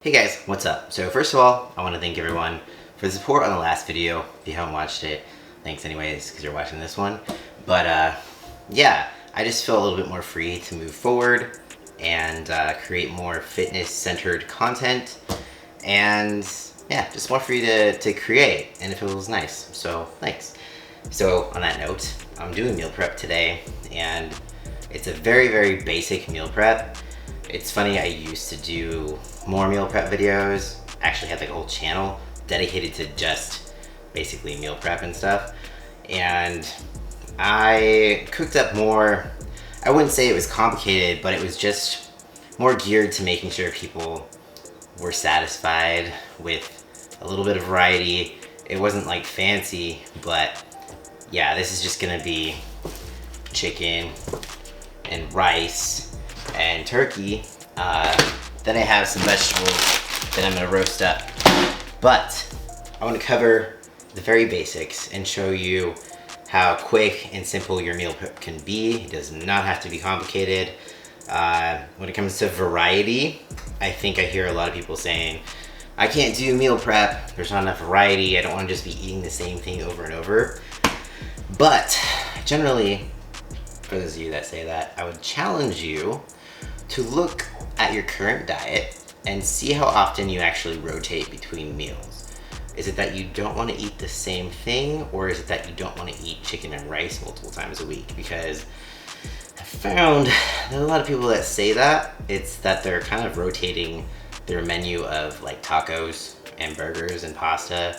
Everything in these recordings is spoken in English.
Hey guys, what's up? So first of all, I want to thank everyone for the support on the last video. If you haven't watched it, thanks anyways, because you're watching this one. But yeah, I just feel a little bit more free to move forward and create more fitness-centered content. And yeah, just more free to create, and it feels nice. So thanks. So on that note, I'm doing meal prep today, and it's a very, very basic meal prep. It's funny, I used to do more meal prep videos. I actually had like a whole channel dedicated to just basically meal prep and stuff. And I cooked up more, I wouldn't say it was complicated, but it was just more geared to making sure people were satisfied with a little bit of variety. It wasn't like fancy, but yeah, this is just gonna be chicken and rice and turkey. Then I have some vegetables that I'm gonna roast up. But I wanna cover the very basics and show you how quick and simple your meal prep can be. It does not have to be complicated. When it comes to variety, I think I hear a lot of people saying, I can't do meal prep, there's not enough variety, I don't wanna just be eating the same thing over and over. But generally, for those of you that say that, I would challenge you to look at your current diet and see how often you actually rotate between meals. Is it that you don't want to eat the same thing, or is it that you don't want to eat chicken and rice multiple times a week? Because I found that a lot of people that say that, it's that they're kind of rotating their menu of like tacos and burgers and pasta.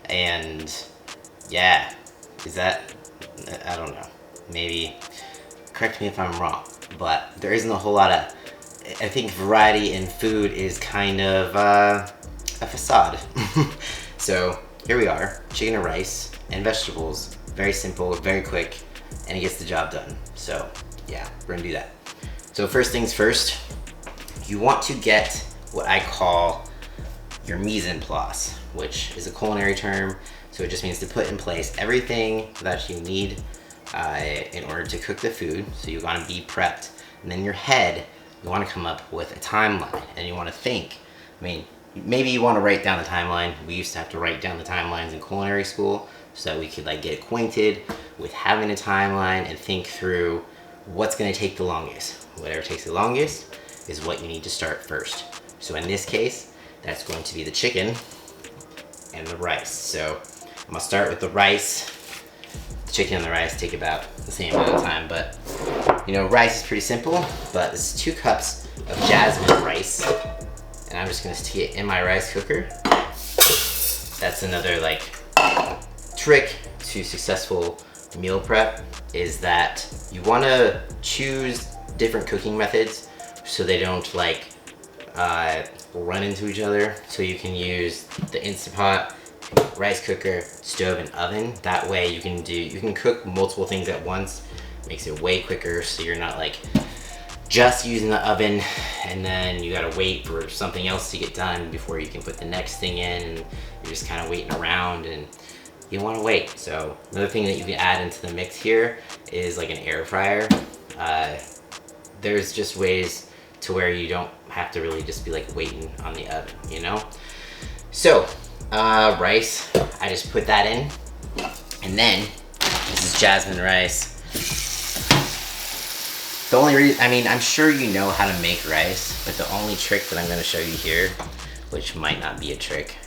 And yeah, is that, I don't know, maybe correct me if I'm wrong, but there isn't a whole lot of, I think variety in food is kind of a facade. So here we are, chicken and rice and vegetables. Very simple, very quick, and it gets the job done. So yeah, we're gonna do that. So first things first, you want to get what I call your mise en place, which is a culinary term. So it just means to put in place everything that you need in order to cook the food. So you want to be prepped. And then your head, you want to come up with a timeline, and you want to think. I mean, maybe you want to write down the timeline. We used to have to write down the timelines in culinary school so that we could like get acquainted with having a timeline and think through what's going to take the longest. Whatever takes the longest is what you need to start first. So in this case, that's going to be the chicken and the rice. So I'm going to start with the rice. The chicken and the rice take about the same amount of time, but you know, rice is pretty simple. But this is 2 cups of jasmine rice, and I'm just gonna stick it in my rice cooker. That's another like trick to successful meal prep, is that you want to choose different cooking methods so they don't like run into each other. So you can use the Instant Pot, rice cooker, stove, and oven. That way you can cook multiple things at once. Makes it way quicker, so you're not like just using the oven and then you gotta wait for something else to get done before you can put the next thing in, and you're just kind of waiting around and you don't want to wait. So another thing that you can add into the mix here is like an air fryer. There's just ways to where you don't have to really just be like waiting on the oven, you know? So rice, I just put that in, and then this is jasmine rice. The only reason, I mean, I'm sure you know how to make rice, but the only trick that I'm going to show you here, which might not be a trick,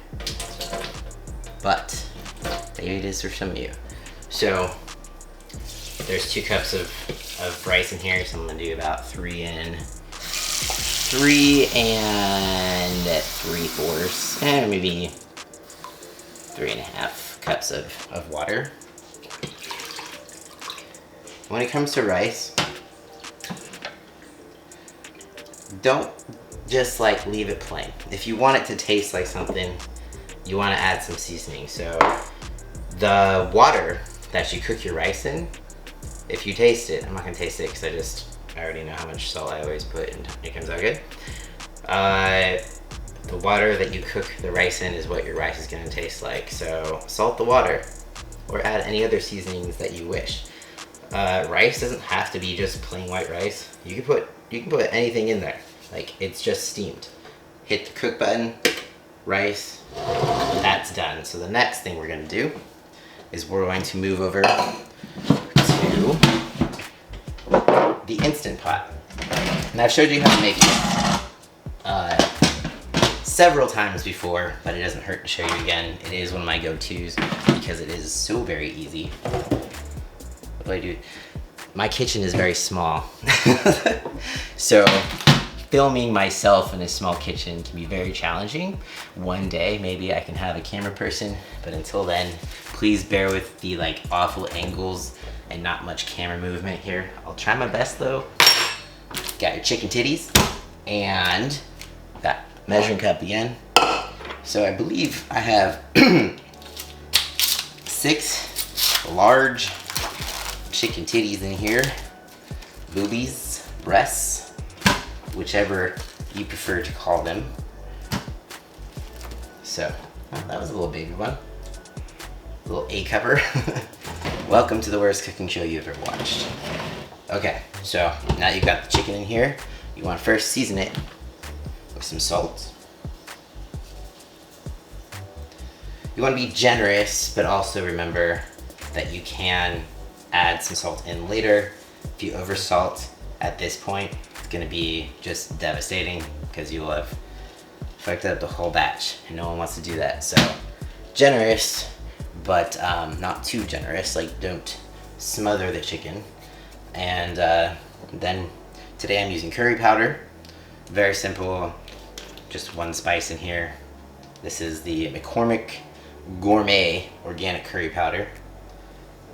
but maybe it is for some of you. So there's 2 cups of rice in here, so I'm going to do about 3 and 3/4, and maybe 3.5 cups of water. When it comes to rice, don't just like leave it plain. If you want it to taste like something, you want to add some seasoning. So the water that you cook your rice in, if you taste it, I'm not gonna taste it because I already know how much salt I always put, and it comes out good. The water that you cook the rice in is what your rice is gonna taste like. So salt the water, or add any other seasonings that you wish. Rice doesn't have to be just plain white rice. You can put anything in there. Like, it's just steamed. hit the cook button, rice, that's done. So the next thing we're gonna do is we're going to move over to the Instant Pot. And I've showed you how to make it several times before, but it doesn't hurt to show you again. It is one of my go-tos because it is so very easy. What do I do? My kitchen is very small. So filming myself in a small kitchen can be very challenging. One day, maybe I can have a camera person, but until then, please bear with the like awful angles and not much camera movement here. I'll try my best though. Got your chicken titties and that measuring cup again. So I believe I have 6 large chicken titties in here. Boobies, breasts, whichever you prefer to call them. So, well, that was a little baby one. A little A cover. Welcome to the worst cooking show you ever watched. Okay, so now you've got the chicken in here. You want to first season it with some salt. You want to be generous, but also remember that you can add some salt in later. If you over salt at this point, it's gonna be just devastating because you will have fucked up the whole batch and no one wants to do that. So generous, but not too generous. Like don't smother the chicken. And then today I'm using curry powder. Very simple, just 1 spice in here. This is the McCormick Gourmet Organic Curry Powder.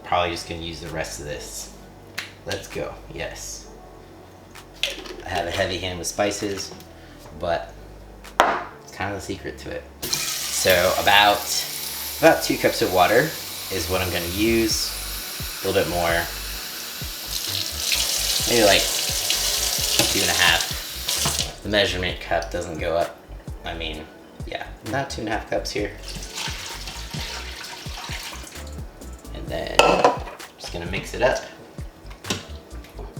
Probably just gonna use the rest of this. Let's go, yes. I have a heavy hand with spices, but it's kind of the secret to it. So about 2 cups of water is what I'm gonna use. A little bit more, maybe like 2.5. The measurement cup doesn't go up. I mean, yeah, about 2.5 cups here. And then just gonna mix it up.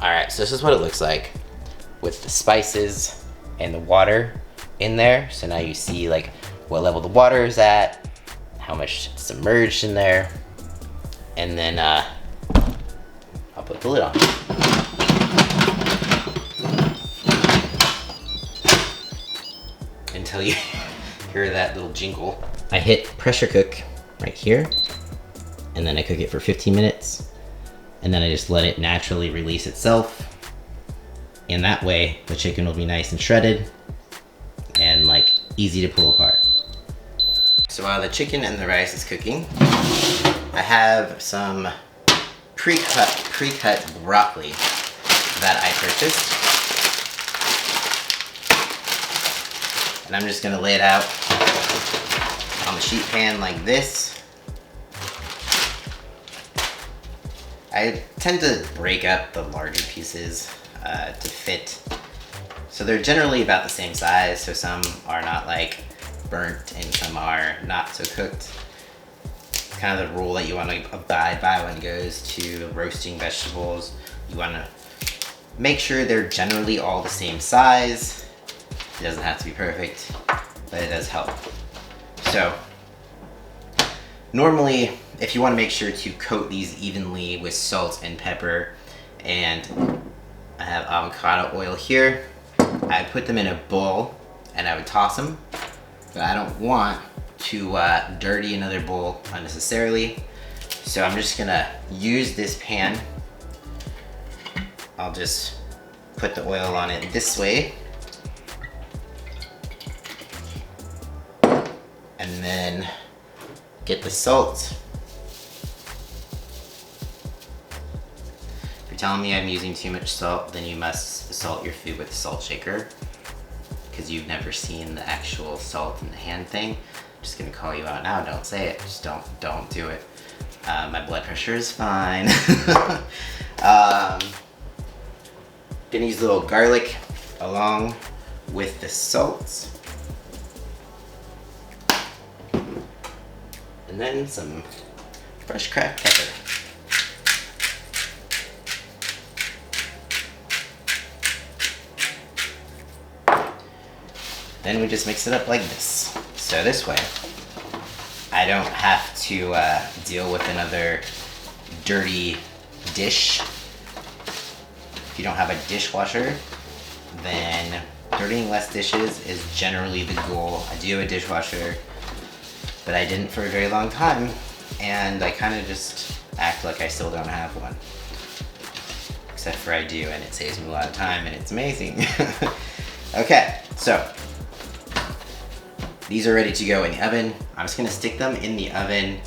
All right, so this is what it looks like with the spices and the water in there. So now you see like what level the water is at, how much it's submerged in there. And then I'll put the lid on. Until you hear that little jingle. I hit pressure cook right here, and then I cook it for 15 minutes. And then I just let it naturally release itself. And that way, the chicken will be nice and shredded and like easy to pull apart. So while the chicken and the rice is cooking, I have some pre-cut broccoli that I purchased. And I'm just gonna lay it out on the sheet pan like this. I tend to break up the larger pieces to fit. So they're generally about the same size, so some are not like burnt and some are not so cooked. It's kind of the rule that you want to abide by when it goes to roasting vegetables. You want to make sure they're generally all the same size. It doesn't have to be perfect, but it does help. So normally, if you want to make sure to coat these evenly with salt and pepper, and I have avocado oil here, I put them in a bowl and I would toss them, but I don't want to dirty another bowl unnecessarily. So I'm just gonna use this pan. I'll just put the oil on it this way. And then get the salt. If you're telling me I'm using too much salt, then you must salt your food with a salt shaker, because you've never seen the actual salt in the hand thing. I'm just gonna call you out now. Don't say it. Just don't do it. My blood pressure is fine. Gonna use a little garlic along with the salt. And then some fresh cracked pepper. then we just mix it up like this. So this way, I don't have to deal with another dirty dish. If you don't have a dishwasher, then dirtying less dishes is generally the goal. I do have a dishwasher, but I didn't for a very long time, and I kind of just act like I still don't have one. Except for I do, and it saves me a lot of time, and it's amazing. Okay, so these are ready to go in the oven. I'm just gonna stick them in the oven,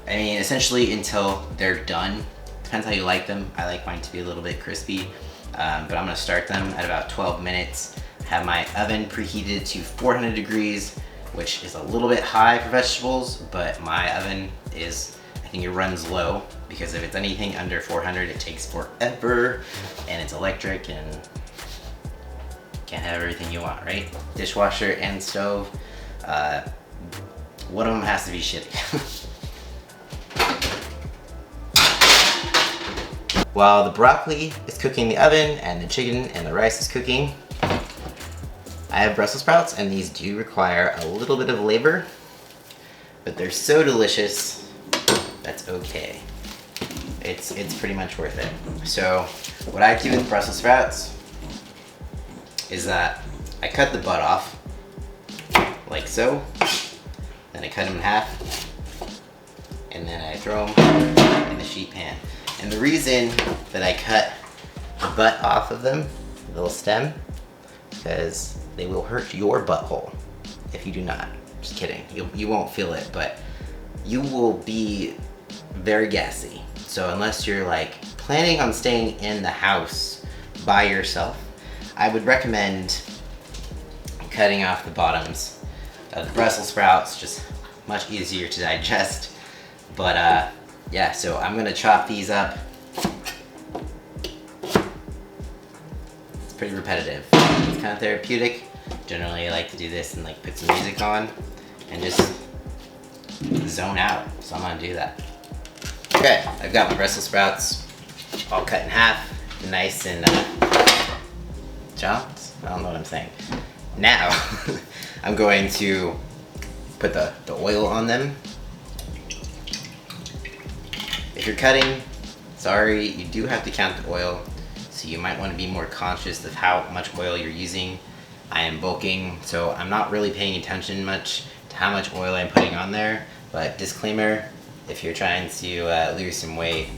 I mean, essentially until they're done. Depends how you like them. I like mine to be a little bit crispy, but I'm gonna start them at about 12 minutes. Have my oven preheated to 400 degrees, which is a little bit high for vegetables, but my oven is, I think it runs low, because if it's anything under 400, it takes forever, and it's electric, and can't have everything you want, right? Dishwasher and stove, one of them has to be shitty. While the broccoli is cooking in the oven and the chicken and the rice is cooking, I have Brussels sprouts, and these do require a little bit of labor, but they're so delicious, that's okay. It's pretty much worth it. So what I do with Brussels sprouts is that I cut the butt off, like so, then I cut them in half, and then I throw them in the sheet pan. And the reason that I cut the butt off of them, the little stem, because they will hurt your butthole if you do not. Just kidding, you won't feel it, but you will be very gassy. So unless you're like planning on staying in the house by yourself, I would recommend cutting off the bottoms of the Brussels sprouts, just much easier to digest. But yeah, so I'm gonna chop these up. It's pretty repetitive. It's kind of therapeutic. Generally, I like to do this and like put some music on and just zone out. So I'm gonna do that. Okay, I've got my Brussels sprouts all cut in half, nice and chopped. I don't know what I'm saying. Now, I'm going to put the oil on them. If you're cutting, sorry, you do have to count the oil, so you might want to be more conscious of how much oil you're using. I am bulking, so I'm not really paying attention much to how much oil I'm putting on there, but disclaimer, if you're trying to lose some weight,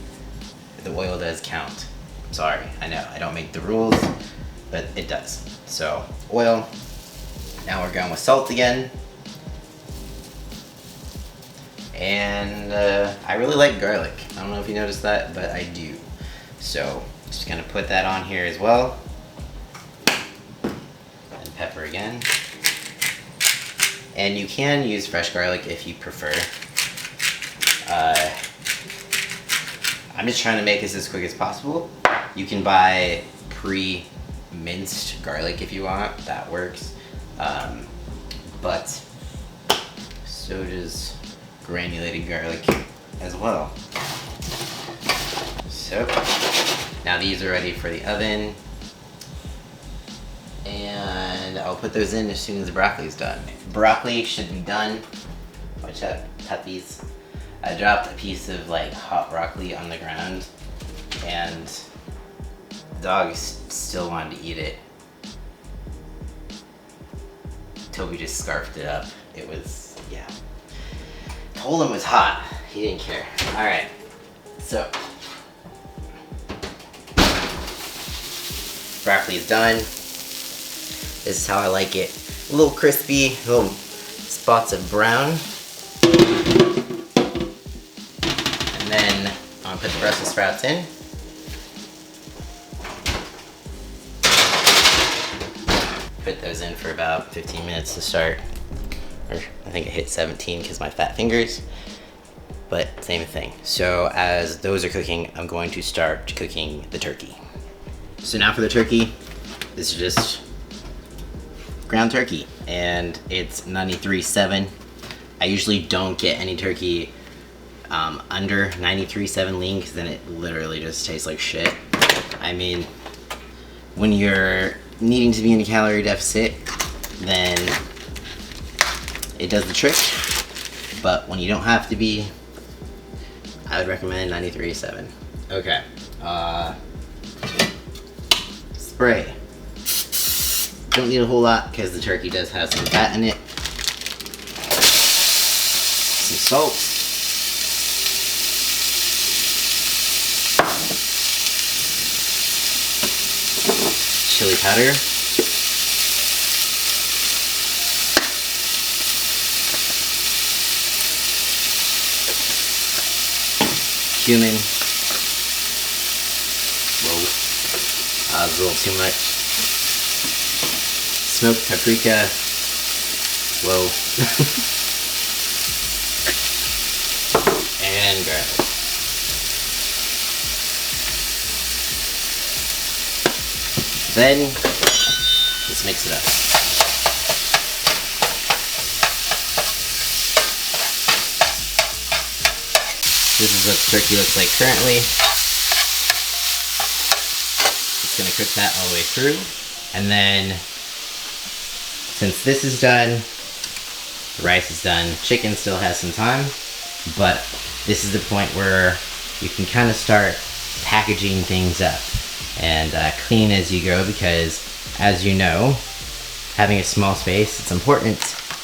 the oil does count. Sorry, I know, I don't make the rules, but it does. So, oil. Now we're going with salt again. And I really like garlic. I don't know if you noticed that, but I do. So, just gonna put that on here as well. And pepper again. And you can use fresh garlic if you prefer. I'm just trying to make this as quick as possible. You can buy pre-minced garlic if you want, that works. But so does granulated garlic as well. So now these are ready for the oven, and I'll put those in as soon as the broccoli's done. Broccoli should be done. Watch out, puppies. I dropped a piece of like hot broccoli on the ground, and the dog still wanted to eat it. Toby just scarfed it up. It was, yeah. Told him it was hot. He didn't care. All right, so broccoli is done. This is how I like it. A little crispy, little spots of brown. And then I'm gonna put the Brussels sprouts in. Put those in for about 15 minutes to start. Or I think it hit 17 because my fat fingers, but same thing. So as those are cooking, I'm going to start cooking the turkey. So now for the turkey, this is just ground turkey, and it's 93.7. I usually don't get any turkey under 93.7 lean, because then it literally just tastes like shit. I mean, when you're needing to be in a calorie deficit, then it does the trick. But when you don't have to be, I would recommend 93.7. Okay. Spray. Don't need a whole lot because the turkey does have some fat in it. Some salt. Chili powder. Cumin. Whoa. That was a little too much. Smoked paprika. Whoa. And garlic. Then, let's mix it up. This is what the turkey looks like currently. Just gonna cook that all the way through. And then, since this is done, the rice is done, chicken still has some time, but this is the point where you can kind of start packaging things up and clean as you go, because as you know, having a small space, it's important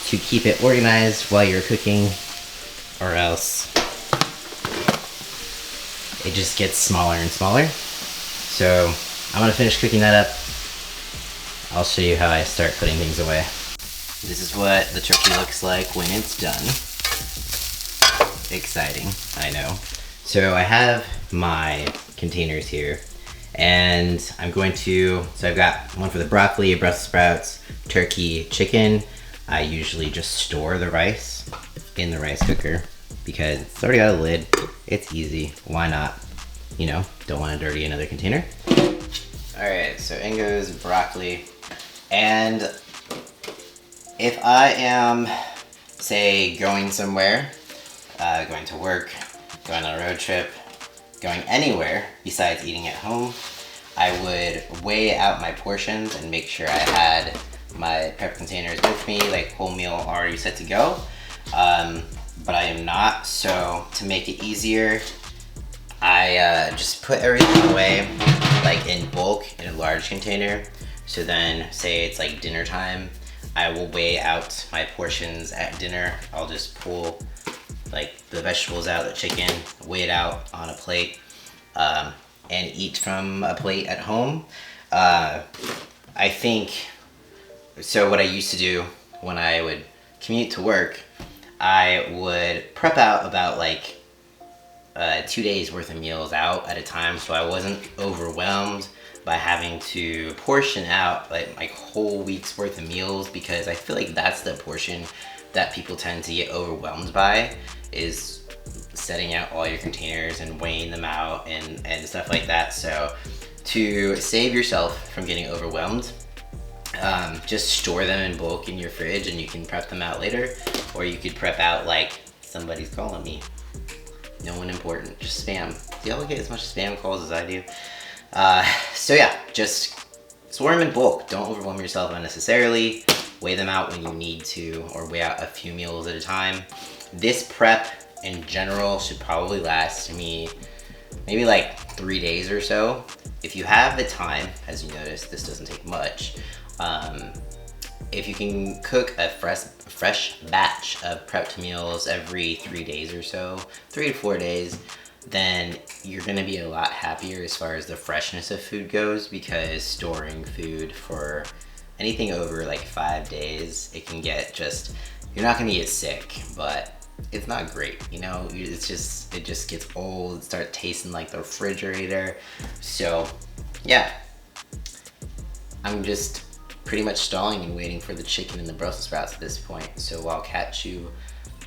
to keep it organized while you're cooking, or else it just gets smaller and smaller. So I'm gonna finish cooking that up. I'll show you how I start putting things away. This is what the turkey looks like when it's done. Exciting, I know. So I have my containers here, and I'm going to, so I've got one for the broccoli, Brussels sprouts, turkey, chicken. I usually just store the rice in the rice cooker because it's already got a lid. It's easy, why not? You know, don't want to dirty another container. All right, so in goes broccoli. And if I am, say, going somewhere, going to work, going on a road trip, going anywhere besides eating at home, I would weigh out my portions and make sure I had my prep containers with me, like whole meal already set to go. But I am not, so to make it easier, I just put everything away like in bulk in a large container. So then, say it's like dinner time, I will weigh out my portions at dinner. I'll just pull like the vegetables out, the chicken, weigh it out on a plate, and eat from a plate at home. I think, so what I used to do when I would commute to work, I would prep out about like 2 days worth of meals out at a time, so I wasn't overwhelmed by having to portion out like whole week's worth of meals, because I feel like that's the portion that people tend to get overwhelmed by, is setting out all your containers and weighing them out and stuff like that. So to save yourself from getting overwhelmed, just store them in bulk in your fridge and you can prep them out later. Or you could prep out like, somebody's calling me. No one important, just spam. Do y'all get as much spam calls as I do? So yeah, just store them in bulk. Don't overwhelm yourself unnecessarily. Weigh them out when you need to, or weigh out a few meals at a time. This prep in general should probably last me maybe like 3 days or so. If you have the time, as you notice, this doesn't take much. If you can cook a fresh batch of prepped meals every 3 days or so, 3 to 4 days, then you're gonna be a lot happier as far as the freshness of food goes, because storing food for anything over like 5 days, it can get just, you're not gonna get sick, but it's not great, you know? It just gets old, it starts tasting like the refrigerator. So yeah, I'm just pretty much stalling and waiting for the chicken and the Brussels sprouts at this point, so I'll catch you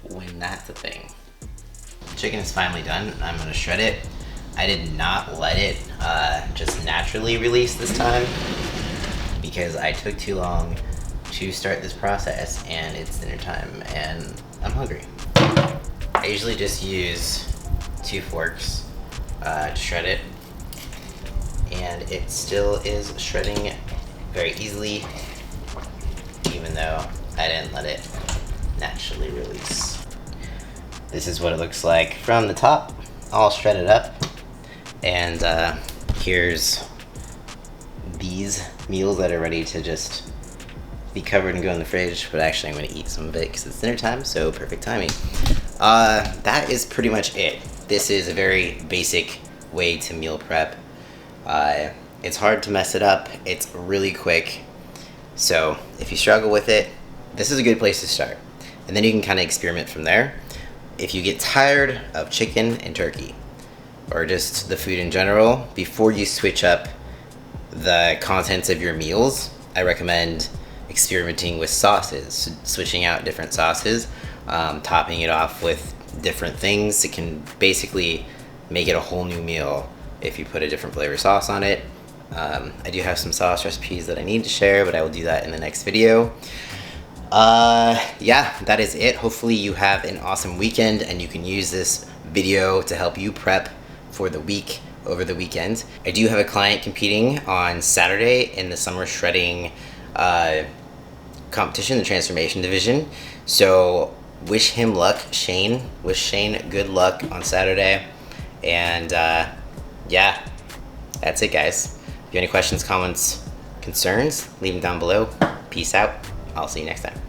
when that's a thing. The chicken is finally done. I'm gonna shred it. I did not let it just naturally release this time, because I took too long to start this process and it's dinner time and I'm hungry. I usually just use 2 forks to shred it, and it still is shredding very easily, even even though I didn't let it naturally release. This is what it looks like from the top, all shredded up. And here's these meals that are ready to just be covered and go in the fridge, but actually I'm gonna eat some of it because it's dinner time, so perfect timing. That is pretty much it. This is a very basic way to meal prep. It's hard to mess it up, it's really quick. So if you struggle with it, this is a good place to start. And then you can kind of experiment from there. If you get tired of chicken and turkey, or just the food in general, before you switch up the contents of your meals, I recommend experimenting with sauces, switching out different sauces, topping it off with different things. It can basically make it a whole new meal if you put a different flavor sauce on it. I do have some sauce recipes that I need to share, but I will do that in the next video. Yeah, that is it. Hopefully you have an awesome weekend and you can use this video to help you prep for the week over the weekend. I do have a client competing on Saturday in the summer shredding competition, the transformation division. So wish him luck, Shane. Wish Shane good luck on Saturday. And yeah, that's it, guys. If you have any questions, comments, concerns, leave them down below. Peace out. I'll see you next time.